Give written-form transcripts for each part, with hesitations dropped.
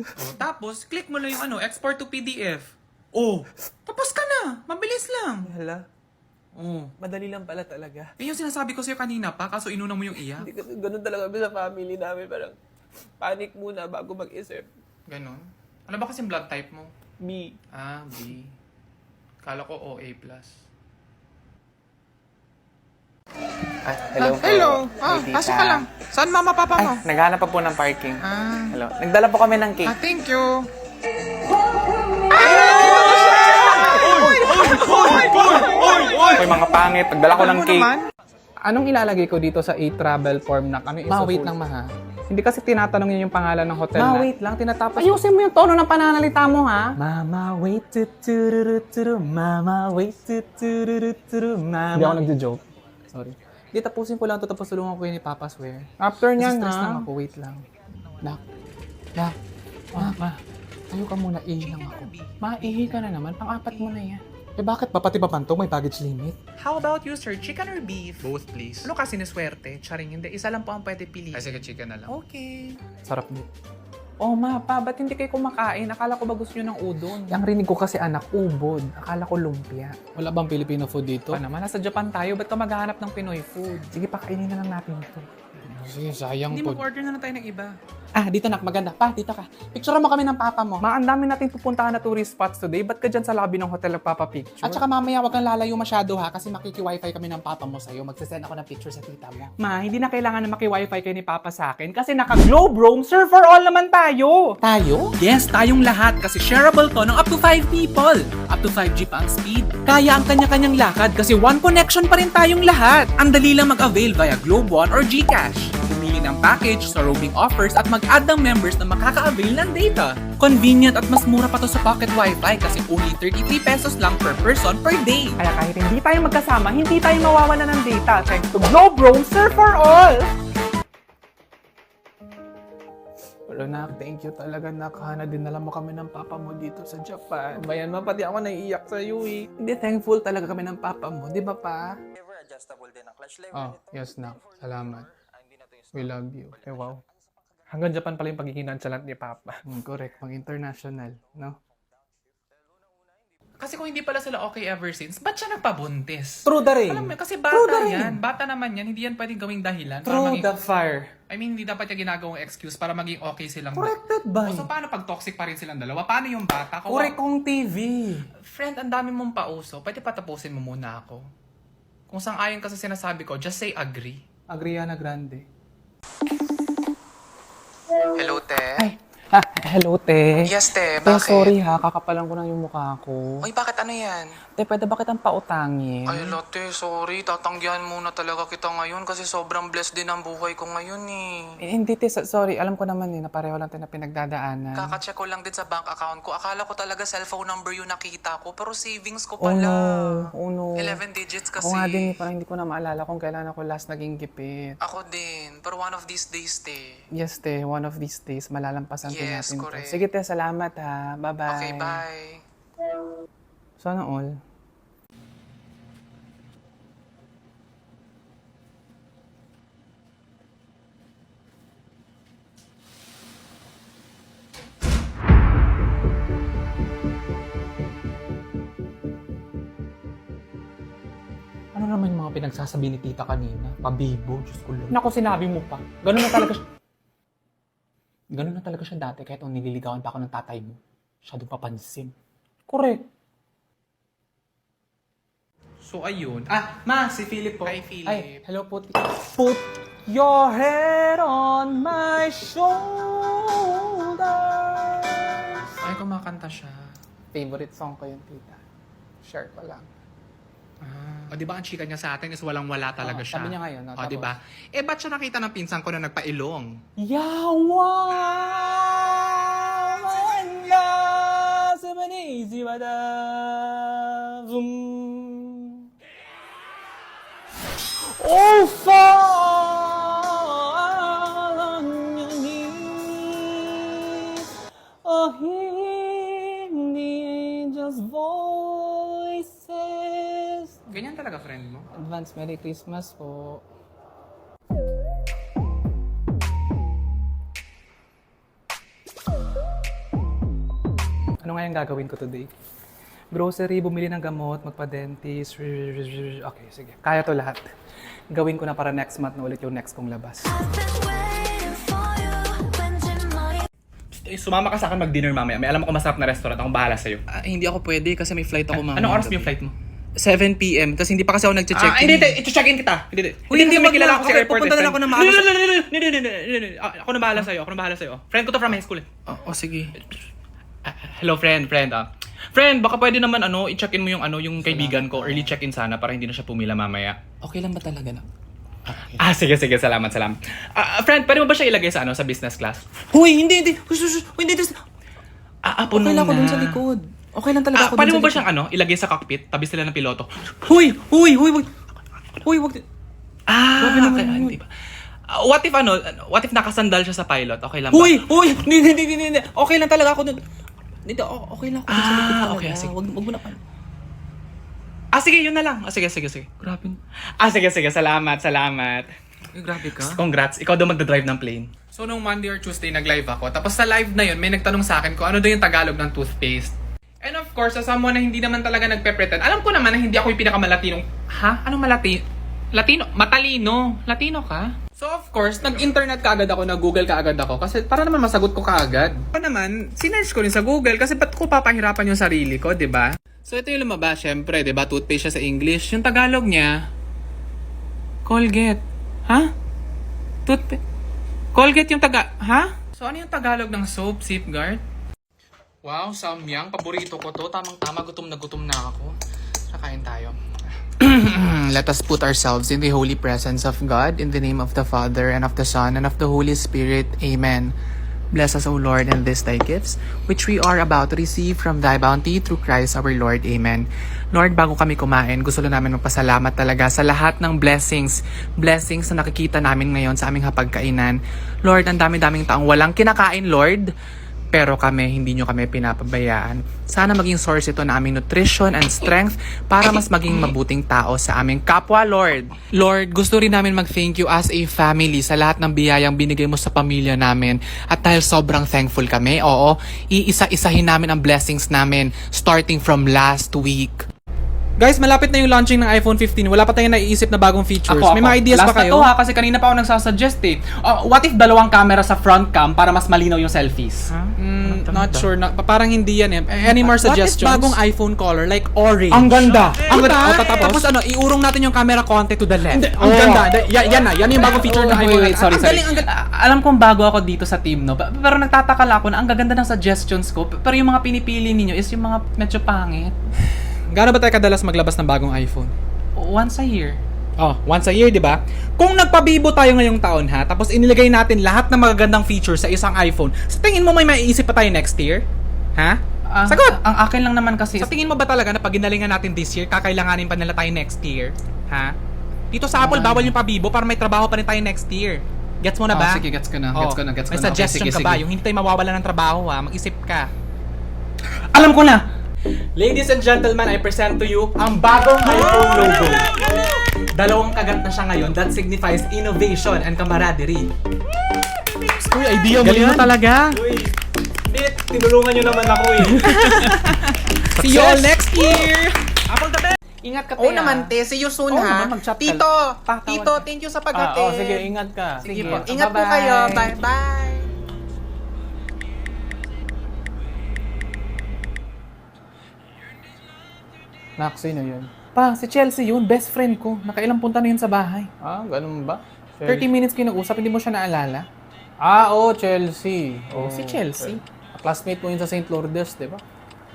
Oh, tapos, click mo lang yung export to PDF. Oh, tapos ka na. Mabilis lang. Hala, Oh. madali lang pala talaga. Yun yung sinasabi ko sa'yo kanina pa, kaso inuna mo yung iyak. Hindi kasi ganun talaga kami sa family namin. Parang panic muna bago mag-isip. Ganon. Ano ba kasing blood type mo? Me. Ah, B. Kala ko OA+. Hello po. Hello. Hey, tita. Pasok ka lang. Saan mama papa mo? Naghanap pa po ng parking. Ah, Hello. Nagdala po kami ng cake. thank you. Hoy, mga pangit. Nagdala ko ng Ano cake. naman? Anong ilalagay ko dito sa e-travel form na kami Ma, isa wait full? lang, ma. Hindi kasi tinatanong yun yung pangalan ng hotel Ma, na. wait lang. Tinatapos. Ayusin mo yung tono ng pananalita mo, ha? Mama, wait. Tuturuturu. Mama, wait. Tuturuturu. Mama. Hindi ako nagjo-joke. Sorry. Hindi, tapusin ko lang to. Tapos tulungan ko yun ni Papa Swear. After Kasi niyan, stress ha? lang ako. Wait lang. Nak. Nak. Ma. Tayo ka muna. Ihi lang ako. Ma, ihi ka na naman. Pang-apat mo na yan. Eh bakit? Pati ba panto? May baggage limit? How about you, sir? Chicken or beef? Both, please. Ano kasi ni swerte? Charing, hindi. Isa lang po ang pwede piliin. Ay, sige, chicken na lang. Okay. Sarap din. Oh, ma, pa, ba't hindi kayo kumakain? Akala ko ba gusto nyo ng udon? Ang rinig ko kasi anak, ubod. Akala ko lumpia. Wala bang Filipino food dito? Pa naman, nasa Japan tayo. Ba't ka maghahanap ng Pinoy food? Sige, pakainin na lang natin ito. Sige, sayang Hindi po. mag-order na lang tayo ng iba. Ah, dito nak, maganda. Pa, dito ka. Picture mo kami ng papa mo. Ma, ang dami nating pupuntahan na tourist spots today. Ba't ka dyan sa lobby ng hotel nagpapapicture? At saka mamaya wag kang lalayo masyado ha kasi makiki-wifi kami ng papa mo sa'yo. Magsasend ako ng picture sa tita mo. Ma, hindi na kailangan na maki-wifi kayo ni Papa sa akin kasi naka-Globe Roam, Surf for all naman tayo! Tayo? Yes, tayong lahat kasi shareable to ng up to 5 people. Up to 5G pa ang speed. Kaya ang kanya-kanyang lakad kasi one connection pa rin tayong lahat. Ang dali lang mag-avail via Globe One or GCash. Pumili ng package sa roaming offers at mag-add ng members na makaka-avail ng data. Convenient at mas mura pa to sa pocket wifi kasi only 33 pesos lang per person per day. Kaya kahit hindi tayo magkasama, hindi tayo mawawala ng data thanks to Globe Roam, Surf for all! Pero nak, thank you talaga nak. Hana dinala mo kami ng papa mo dito sa Japan. Bayan ma, pati ako naiiyak sa iyo eh. Hindi, thankful talaga kami ng papa mo. Di ba pa? Adjustable din ang clutch lever Oh, nito. yes na. Salamat. Hindi na to yung We love you. Eh, wow. Hanggang Japan pala yung pagiging nonchalant ni Papa. Correct, pang international, no? Kasi kung hindi pala sila okay ever since, ba't siya nagpabuntis? Through the rain. Alam mo, kasi True bata the rain. yan. Bata naman yan. Hindi yan pwedeng gawing dahilan. para Through maging, the fire. I mean, hindi dapat yung ginagawang excuse para maging okay silang Corrected by. So, paano pag toxic pa rin silang dalawa? Paano yung bata? Correct kong TV. Friend, ang dami mong pauso. Pwede patapusin mo muna ako. Kung sang-ayon ka sa sinasabi ko, just say agree. Agriana Grande. Hello, te. Ay, hello te. Yes, te. Te, sorry ha, kakapalan ko na yung mukha ko. Uy, bakit ano yan? Te, pwede ba kitang pautangin? Ay, lote, sorry. Tatanggihan muna talaga kita ngayon kasi sobrang blessed din ang buhay ko ngayon eh. Hindi te, sorry. Alam ko naman na pareho lang tayo na pinagdadaanan. Kaka-check ko lang din sa bank account ko. Akala ko talaga cellphone number yung nakita ko, pero savings ko Oh pala. no, oh no. 11 digits kasi. Ako nga din, parang hindi ko na maalala kung kailan ako last naging gipit. Ako din. Pero one of these days, te. Yes te, one of these days, malalampasan din Yes, natin correct. to. Sige te, salamat ha. Bye-bye. Okay, bye. Sana all. Ano naman yung mga pinagsasabi ni tita kanina? Pabibo, Diyos ko lang. Naku, sinabi mo pa. Ganun na talaga siya. Ganun na talaga siya dati kahit nung nililigawan pa ako ng tatay mo. Siya doon papansin. Correct. So, ayun. Ah, ma, si Philip po. Hi, Philip. Ay, hello po tita. Put your head on my shoulders. Ay, kumakanta siya. Favorite song ko yun, tita. Share ko lang. O, di ba ang chika niya sa atin is walang-wala talaga Oo, siya? sabi niya ngayon, no? O, di ba? Eh, ba't siya nakita ng pinsan ko na nagpailong? Yawa! Manda sa manisi mada. Oh, oh, hearing the angels' voices. Ganyan talaga, friend mo? Advance Merry Christmas po. Ano nga yung gagawin ko today? Grocery, bumili ng gamot, magpa-dentist. Okay, sige. Kaya to lahat. Gawin ko na para next month na ulit yung next kong labas. Sumama ka sa akin mag-dinner mamaya. May alam ko masarap na restaurant. Akong bahala sa'yo. Hindi ako pwede kasi may flight ako mamaya. Anong oras mo yung flight mo? 7 p.m. Tapos hindi pa kasi ako nagche-check. Hindi. I-check-in kita. Hindi. Hindi, may wag kilala na. ako sa Okay, airport. pupunta na lang ako ng maaga. Hindi. Ako na bahala sa'yo. Friend ko to from high school eh. Sige. Hello, friend. Friend, baka pwede naman i-check-in mo yung kaibigan ko. Early check-in sana para hindi na siya pumila mamaya. Okay lang ba talaga na? Sige. Salamat. Friend, pwede mo ba siya ilagay sa sa business class? Huy, hindi. Hindi. Puno Okay lang ako na. dun sa likod. Okay lang talaga ako dun Pwede sa mo ba likod. siyang ilagay sa cockpit? Tabi sila ng piloto. Huy, wag. Okay, hindi ba? What if nakasandal siya sa pilot? Okay lang ba? Huy, hindi. Okay lang talaga ako dun. Hindi, okay lang ako dun sa likod talaga. okay, sige. Wag mo na. Sige, yun na lang. Sige. Grabe. Sige. Salamat. Grabe ka. Congrats. Ikaw daw magdadrive ng plane. So, nung Monday or Tuesday, nag-live ako. Tapos sa live na yun, may nagtanong sa akin kung ano daw yung Tagalog ng toothpaste. And of course, sa someone na hindi naman talaga nagpe-pretend, alam ko naman na hindi ako yung pinakamalatinong... Ha? Anong Latino? Matalino? Latino ka? So of course, nag-internet kaagad ako, nag-google kaagad ako. Kasi para naman masagot ko kaagad. Ako naman, sinerge ko rin sa Google kasi ba't ko papahirapan yung sarili ko, di ba? So ito yung lumabas, syempre, di ba? Toothpaste siya sa English. Yung Tagalog niya, Colgate. Ha? Toothpaste. Colgate yung Ha? So ano yung Tagalog ng soap, Safeguard? Wow, samyang. Paborito ko to. Tamang-tama, gutom na ako. Kakain tayo. Let us put ourselves in the holy presence of God, in the name of the Father, and of the Son, and of the Holy Spirit. Amen. Bless us, O Lord, and this thy gifts, which we are about to receive from thy bounty through Christ our Lord. Amen. Lord, bago kami kumain, gusto lang namin magpasalamat talaga sa lahat ng blessings na nakikita namin ngayon sa aming hapagkainan. Lord, ang dami-daming taong walang kinakain, Lord. Pero hindi nyo kami pinapabayaan. Sana maging source ito na aming nutrition and strength para mas maging mabuting tao sa aming kapwa, Lord. Lord, gusto rin namin mag-thank you as a family sa lahat ng biyayang binigay mo sa pamilya namin. At dahil sobrang thankful kami, iisa-isahin namin ang blessings namin starting from last week. Guys, malapit na yung launching ng iPhone 15. Wala pa tayong naiisip na bagong features. Ako. May mga ideas Last ba kayo? na to ha, kasi kanina pa ako nagsasuggest eh. What if dalawang camera sa front cam para mas malinaw yung selfies? Not sure. Parang hindi yan eh. Any more suggestions? What if bagong iPhone color, like orange? Ang ganda! Ang ganda. Tapos iurong natin yung camera konti to the left. Ang ganda. Yan na. Yan yung bagong feature ng iPhone. Sorry. Ang galing, ang galing. Alam kong bago ako dito sa team, no? Pero nagtataka lang ako na ang gaganda ng suggestions ko. Pero yung mga pinipili ninyo is yung mga medyo pangit. Gaano ba tayo kadalas maglabas ng bagong iPhone? Once a year. Once a year, di ba? Kung nagpabibo tayo ngayong taon ha, tapos inilagay natin lahat ng magagandang features sa isang iPhone, sa tingin mo may maiisip pa tayo next year? Ha? Sagot! Ang akin lang naman kasi... Sa tingin mo ba talaga na pag ginalingan natin this year, kakailanganin pa nila tayo next year? Ha? Dito sa Apple, bawal yung pabibo para may trabaho pa rin tayo next year. Gets mo na ba? Sige, gets ko na. May suggestion ka ba? Yung hindi tayo mawawala ng trabaho ha, mag-isip ka. Alam ko na! Ladies and gentlemen, I present to you ang bagong iPhone logo. Dalawang kagat na siya ngayon. That signifies innovation and camaraderie. Uy, idea mo Galing mo yan. talaga. Uy, tinulungan nyo naman ako eh. See you all next year! Apple the best! Ingat ka, Oo naman, te. See you soon, Oo ha? naman, mag-chat ka. Tito, Patawad Tito, ka. thank you sa paghatid. sige, ingat ka. Sige po. Ingat po kayo. Bye-bye. Naksi na yun. Pa, si Chelsea yun. Best friend ko. Nakailang punta na yun sa bahay. Ganun ba? 30 minutes kinag-usap, hindi mo siya naalala? Chelsea. Si Chelsea. Classmate mo yun sa St. Lourdes, di ba?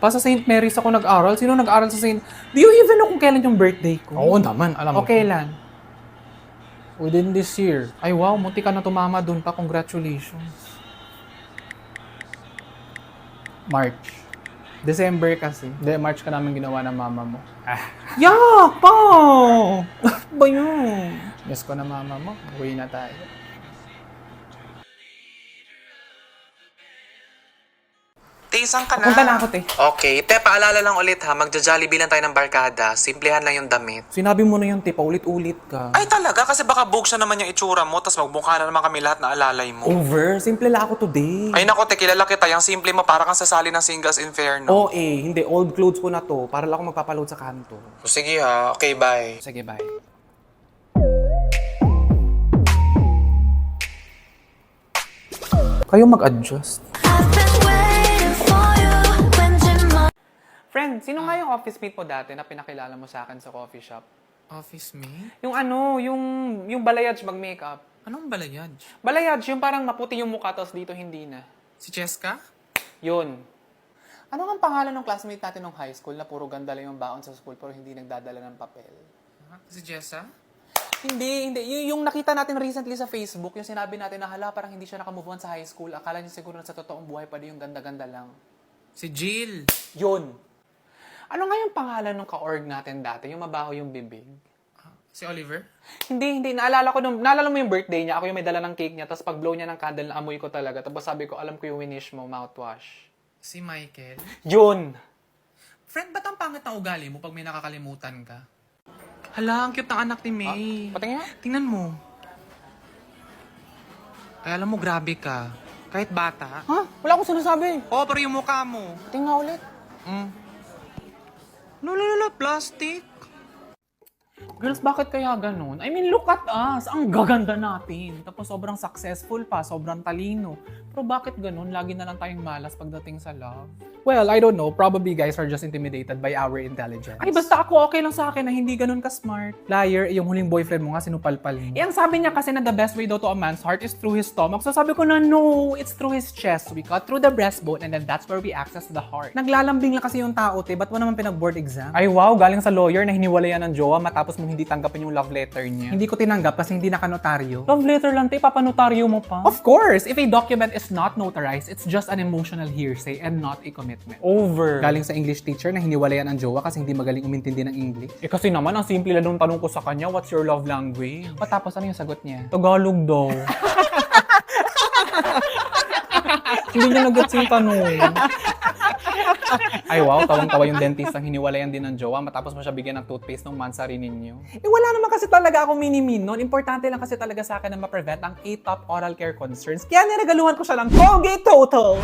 Pa sa St. Mary's ako nag-aral. Sino nag-aral sa St. Do you even know kung kailan yung birthday ko? Oo naman, alam mo. O kailan? Within this year. Ay wow, munti ka na tumama dun pa. Congratulations. March. December kasi. Hindi, March ka namin ginawa ng mama mo. Yak pa! Ba yun? Miss ko na mama mo. Uwi na tayo. Te, isang ka na. Punta na ako, te. Okay, te, paalala lang ulit ha. Magja-Jollibee lang tayo ng barkada. Simplihan lang yung damit. Sinabi mo na yun, te. Paulit-ulit ka. Ay talaga? Kasi baka bugsya naman yung itsura mo, tapos magmukha na naman kami lahat na alalay mo. Over. Simple lang ako today. Ay nako, te, kilala kita. Yung simple mo, para kang sasali ng Singles Inferno. Oo, hindi. Old clothes ko na to. Para lang ako magpapaload sa kanto. Sige ha. Okay, bye. Sige, bye. Kayo mag-adjust. I've been waiting for you when tomorrow. Friend, sino nga yung office mate mo dati na pinakilala mo sa akin sa coffee shop? Office mate? Yung ano, yung balayage mag-makeup. Anong balayad? Balayage, yung parang maputi yung mukha tapos dito hindi na. Si Cheska? Yun. Ano ang pangalan ng classmate natin nung high school na puro ganda lang yung baon sa school pero hindi nagdadala ng papel? Si Jessa? Hindi. Yung nakita natin recently sa Facebook, yung sinabi natin na hala, parang hindi siya nakamove on sa high school. Akala niya siguro na sa totoong buhay pa din yung ganda-ganda lang. Si Jill? Yun. Ano nga yung pangalan ng ka-org natin dati? Yung mabaho yung bibig? Si Oliver? Hindi. Naalala mo yung birthday niya. Ako yung may dala ng cake niya. Tapos pag-blow niya ng candle, naamoy ko talaga. Tapos sabi ko, alam ko yung winish mo, mouthwash. Si Michael? Yun! Friend, ba't ang pangit ng ugali mo pag may nakakalimutan ka? Hala, ang cute ng anak ni May. Patingin nga. Tingnan mo. Ay, alam mo, grabe ka. Kahit bata. Ha? Wala akong sinasabi. Oo, pero yung mukha mo. Tingnan nga ulit. Lolo, plastic. Girls, bakit kaya ganun? I mean, look at us. Ang gaganda natin. Tapos sobrang successful pa, sobrang talino. Pero bakit ganun? Lagi na lang tayong malas pagdating sa love. Well, I don't know. Probably guys are just intimidated by our intelligence. Ay, basta ako okay lang sa akin na hindi ganun ka-smart. Liar, yung huling boyfriend mo nga sinupalpal mo. Ang sabi niya kasi na the best way daw to a man's heart is through his stomach. So sabi ko na no, it's through his chest. We cut through the breastbone and then that's where we access the heart. Naglalambing lang kasi yung tao, te. Ba't mo naman pinag-board exam? Ay wow, galing sa lawyer na hiniwalayan ng jowa matapos mong hindi tanggapin yung love letter niya. Hindi ko tinanggap kasi hindi nakanotaryo. Love letter lang, te. Papanotaryo mo pa. Of course! If a document is not notarized, it's just an emotional hearsay and not a commitment. Over. Galing sa English teacher na hiniwalayan ang jowa kasi hindi magaling umintindi ng English. Eh kasi naman, ang simple lang nung tanong ko sa kanya, what's your love language? Tapos ano yung sagot niya? Tagalog daw. Hindi niya nag-gets yung tanong. Ay wow, tawang-tawa yung dentist ang hiniwalayan din ng jowa matapos mo siya bigyan ng toothpaste ng mansari ninyo. Eh wala naman kasi talaga ako mini-min nun. Importante lang kasi talaga sa akin na ma-prevent ang 8 top oral care concerns. Kaya niregaluhan ko siya ng Colgate Total!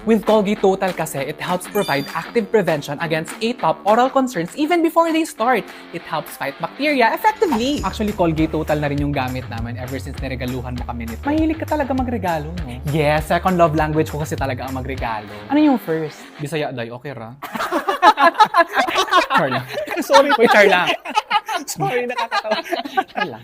With Colgate Total kasi, it helps provide active prevention against atop oral concerns even before they start. It helps fight bacteria effectively. Actually, Colgate Total na rin yung gamit namin ever since niregaluhan mo kami nito. Mahilig ka talaga magregalo, no? Yes, second love language ko kasi talaga ang magregalo. Ano yung first? Bisaya, day, okay ra? Char lang. Sorry po, char lang. Sorry, nakakatawa. Char lang.